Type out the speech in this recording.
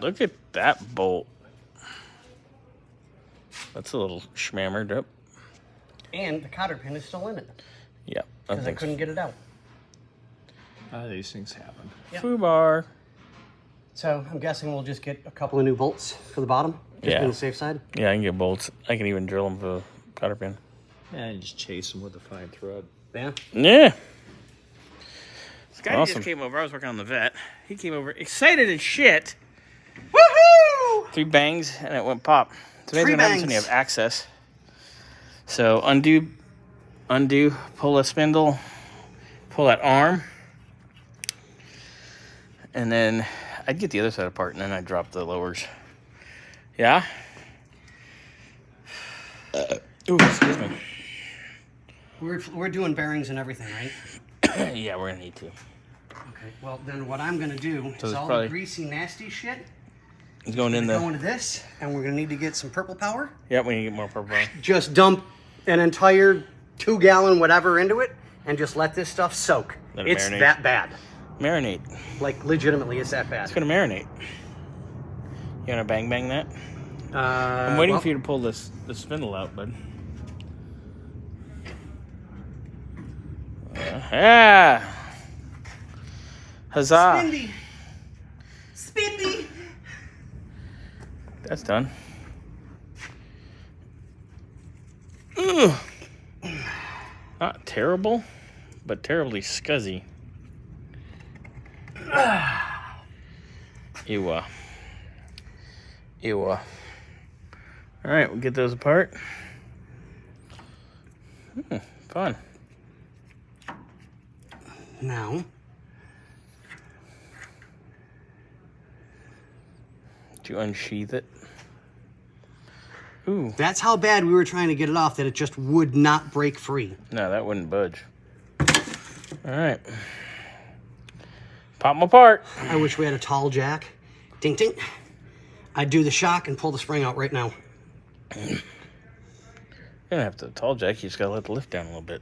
Look at that bolt. That's a little schmammered up. And the cotter pin is still in it. Yeah. Because I couldn't get it out. These things happen. Yep. Foobar. So I'm guessing we'll just get a couple of new bolts for the bottom. Just on the safe side. Yeah, I can get bolts. I can even drill them for the cotter pin. Yeah, and just chase them with a fine thread. Yeah. Yeah. Scotty Awesome. just came over. I was working on the vet. He came over excited as shit. Woohoo! 3 bangs and it went pop. It's amazing 3 what happens when you bangs. have access. So undo, pull a spindle, pull that arm, and then I'd get the other side apart and then I'd drop the lowers. Yeah? Ooh, excuse me. We're doing bearings and everything, right? Yeah, we're gonna need to. Okay. Well, then what I'm gonna do So is it's all probably- the greasy, nasty shit. It's going in Go the. into this, and we're gonna need to get some purple power. Yep, we need to get more purple. Just dump an entire 2-gallon whatever into it, and just let this stuff soak. Let it It's marinate. that bad. Marinate. Like legitimately, it's that bad. It's gonna marinate. You wanna bang that? I'm waiting for you to pull the spindle out, bud. Yeah. Huzzah. Spindy. Spindy. That's done. Ugh. Not terrible, but terribly scuzzy. Ew. Ew. All right, we'll get those apart. Fun. Now, Do you unsheath it? Ooh. that's how bad we were trying to get it off that it just would not break free. No, that wouldn't budge. All right. Pop them apart. I wish we had a tall jack. Ding, ding. I'd do the shock and pull the spring out right now. You don't have to tall jack. You just gotta let the lift down a little bit.